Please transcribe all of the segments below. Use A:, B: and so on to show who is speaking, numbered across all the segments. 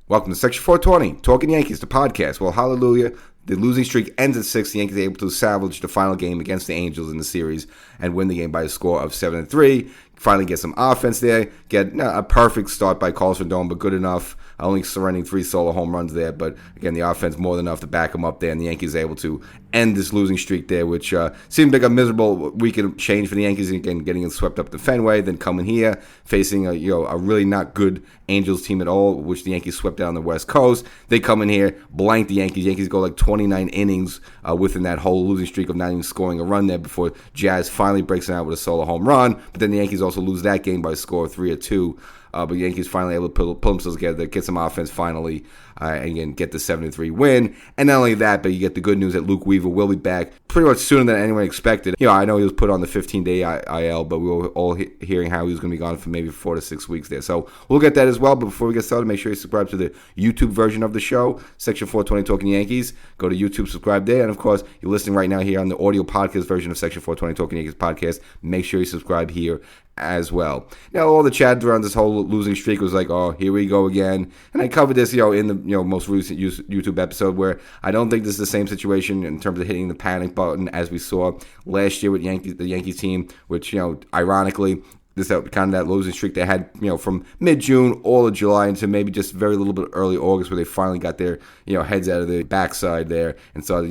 A: Welcome to Section 420, Talkin Yankees, the podcast. Well, hallelujah. The losing streak ends at 6. The Yankees are able to salvage the final game against the Angels in the series and win the game by a score of 7-3. Finally get some offense there. Get a perfect start by Carlos Rodon, but good enough. Only surrendering 3 solo home runs there. But again, the offense more than enough to back him up there. And the Yankees are able to end this losing streak there, which seemed like a miserable weekend change for the Yankees. Again, getting swept up to Fenway, then coming here, facing a really not good Angels team at all, which the Yankees swept down the West Coast. They come in here, blank the Yankees. Yankees go like 29 innings within that whole losing streak of not even scoring a run there before Jazz finally breaks it out with a solo home run. But then the Yankees also lose that game by a score of 3-2. But the Yankees finally able to pull themselves together, get some offense finally, and again, get the 7-3 win. And not only that, but you get the good news that Luke Weaver will be back pretty much sooner than anyone expected. I know he was put on the 15-day IL, but we were all hearing how he was going to be gone for maybe 4 to 6 weeks there. So we'll get that as well. But before we get started, make sure you subscribe to the YouTube version of the show, Section 420 Talkin Yankees. Go to YouTube, subscribe there. And of course, you're listening right now here on the audio podcast version of Section 420 Talkin Yankees podcast. Make sure you subscribe here as well. Now, all the chat around this whole losing streak was like, oh, here we go again. And I covered this, in the most recent YouTube episode, where I don't think this is the same situation in terms of hitting the panic button as we saw last year with the Yankees team, which, ironically, this kind of that losing streak they had, from mid-June all of July into maybe just very little bit early August, where they finally got their, heads out of the backside there and started,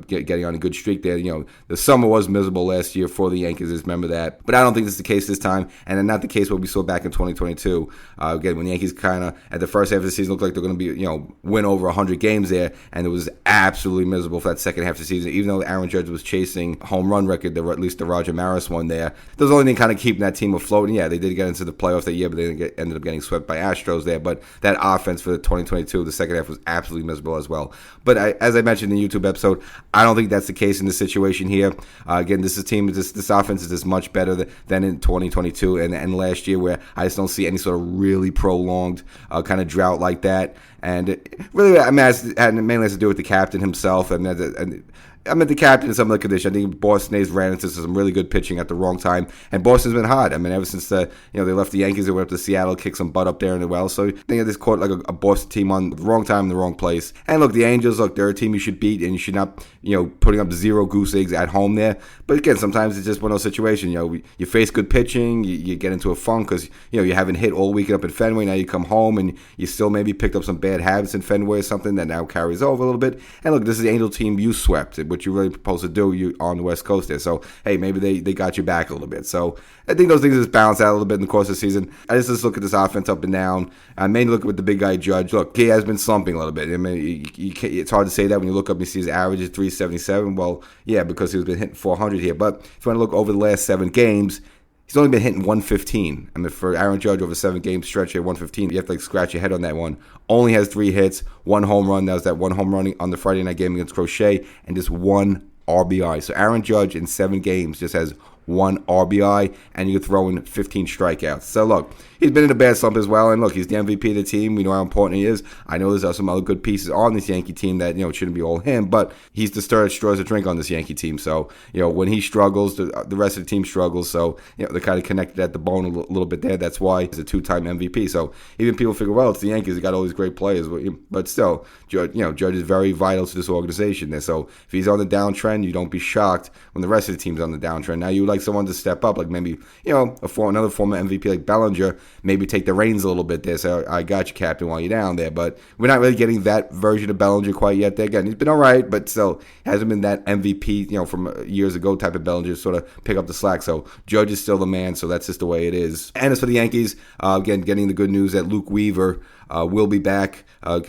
A: getting on a good streak there. The summer was miserable last year for the Yankees, just remember that. But I don't think this is the case this time, and then not the case what we saw back in 2022. Again, when the Yankees kind of, at the first half of the season, looked like they're going to be, win over 100 games there, and it was absolutely miserable for that second half of the season. Even though Aaron Judge was chasing home run record, at least the Roger Maris one there, there was only thing kind of keeping that team afloat. And yeah, they did get into the playoffs that year, but they ended up getting swept by Astros there. But that offense for the 2022, the second half was absolutely miserable as well. But as I mentioned in the YouTube episode, I don't think that's the case in this situation here. Again, this offense is just much better than in 2022 and last year, where I just don't see any sort of really prolonged kind of drought like that. And really, it mainly has to do with the captain himself and the captain in some of the conditions. I think Boston A's ran into some really good pitching at the wrong time, and Boston's been hot. Ever since they left the Yankees, they went up to Seattle, kicked some butt up there in the well. So I think they just caught like a Boston team on the wrong time in the wrong place. And look, the Angels, they're a team you should beat, and you should not, putting up 0 goose eggs at home there. But again, sometimes it's just one of those situations. You face good pitching, you get into a funk because you haven't hit all weekend up in Fenway. Now you come home and you still maybe picked up some bad habits in Fenway or something that now carries over a little bit. And look, this is the Angel team you swept, what you really supposed to do on the West Coast there. So, hey, maybe they got you back a little bit. So, I think those things just balance out a little bit in the course of the season. I just look at this offense up and down. I mainly look at the big guy Judge. Look, he has been slumping a little bit. It's hard to say that when you look up and see his average is 377. Well, yeah, because he's been hitting 400 here. But if you want to look over the last 7 games, he's only been hitting 115. For Aaron Judge over 7 game stretch at 115, you have to scratch your head on that one. Only has 3 hits, 1 home run. That was that 1 home run on the Friday night game against Crochet, and just 1 RBI. So Aaron Judge in 7 games just has 1 RBI, and you throw in 15 strikeouts. So look, he's been in a bad slump as well, and look, he's the MVP of the team. We know how important he is. I know there's some other good pieces on this Yankee team that, it shouldn't be all him, but he's the stir that straws a drink on this Yankee team. So, when he struggles, the rest of the team struggles. So, they're kind of connected at the bone a little bit there. That's why he's a 2-time MVP. So, even people figure, well, it's the Yankees. They got all these great players. But still, Judge is very vital to this organization there. So, if he's on the downtrend, you don't be shocked when the rest of the team's on the downtrend. Now, you would like someone to step up, like maybe, another former MVP like Bellinger, maybe take the reins a little bit there. So I got you, Captain, while you're down there. But we're not really getting that version of Bellinger quite yet. There again, he's been all right, but still hasn't been that MVP, from years ago type of Bellinger, sort of pick up the slack. So Judge is still the man, so that's just the way it is. And as for the Yankees, again, getting the good news that Luke Weaver will be back for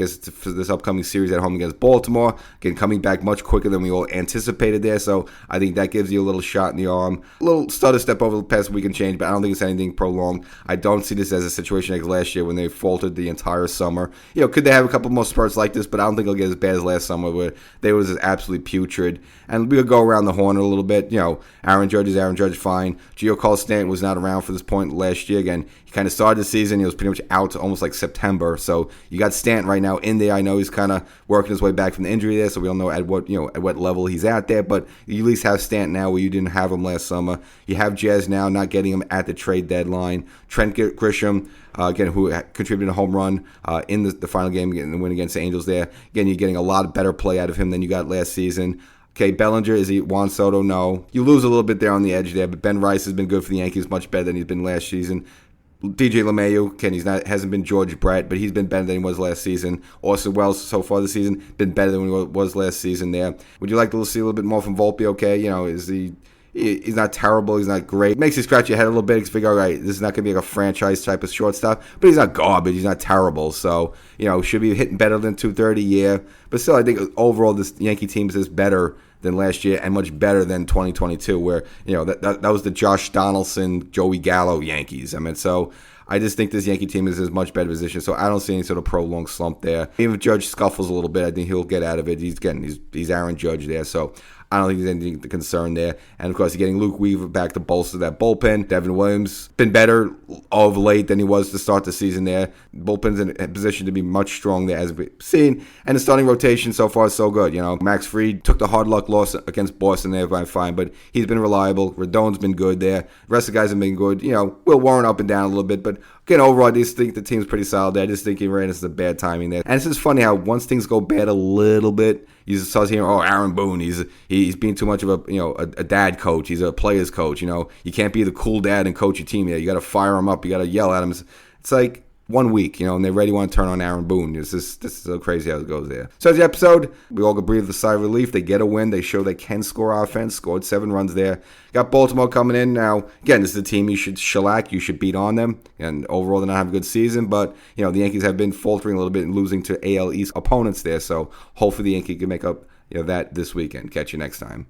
A: this upcoming series at home against Baltimore. Again, coming back much quicker than we all anticipated there. So I think that gives you a little shot in the arm. A little stutter step over the past week and change, but I don't think it's anything prolonged. I don't see this as a situation like last year when they faltered the entire summer. Could they have a couple more spurts like this, but I don't think it'll get as bad as last summer where they was absolutely putrid. And we could go around the horn a little bit. Aaron Judge fine. Giancarlo Stanton was not around for this point last year. Again, he kind of started the season. He was pretty much out to almost like September. So you got Stanton right now in there. I know he's kind of working his way back from the injury there, so we don't know at what level he's at there. But you at least have Stanton now where you didn't have him last summer. You have Jazz now not getting him at the trade deadline. Trent Grisham, again, who contributed a home run in the final game, getting the win against the Angels there. Again, you're getting a lot better play out of him than you got last season. Okay, Bellinger, is he Juan Soto? No. You lose a little bit there on the edge there, but Ben Rice has been good for the Yankees, much better than he's been last season. DJ LeMahieu, Ken, hasn't been George Brett, but he's been better than he was last season. Orson Welles, so far this season, been better than he was last season there. Would you like to see a little bit more from Volpe? Okay, he's not terrible, he's not great. It makes you scratch your head a little bit because you figure, all right, this is not going to be like a franchise type of shortstop, but he's not garbage, he's not terrible. So, should be hitting better than 230, yeah. But still, I think overall this Yankee team is better than last year and much better than 2022 where, that was the Josh Donaldson, Joey Gallo Yankees. So I just think this Yankee team is in a much better position. So I don't see any sort of prolonged slump there. Even if Judge scuffles a little bit, I think he'll get out of it. He's Aaron Judge there. So I don't think there's anything to concern there. And, of course, you're getting Luke Weaver back to bolster that bullpen. Devin Williams been better of late than he was to start the season there. Bullpen's in a position to be much stronger as we've seen. And the starting rotation so far is so good. Max Fried took the hard luck loss against Boston there by fine, but he's been reliable. Rodon's been good there. The rest of the guys have been good. Will Warren up and down a little bit, but again, overall, I just think the team's pretty solid there. I just think he ran into the bad timing there. And it's just funny how once things go bad a little bit, you just start hearing, Aaron Boone, he's being too much of a dad coach. He's a player's coach. You can't be the cool dad and coach your team there. You got to fire him up. You got to yell at him. It's like 1 week, and they already want to turn on Aaron Boone. This is so crazy how it goes there. So as the episode, we all could breathe a sigh of relief. They get a win. They show they can score offense. Scored 7 runs there. Got Baltimore coming in now. Again, this is a team you should shellac. You should beat on them. And overall, they're not having a good season. But, the Yankees have been faltering a little bit and losing to AL East opponents there. So hopefully the Yankees can make up that this weekend. Catch you next time.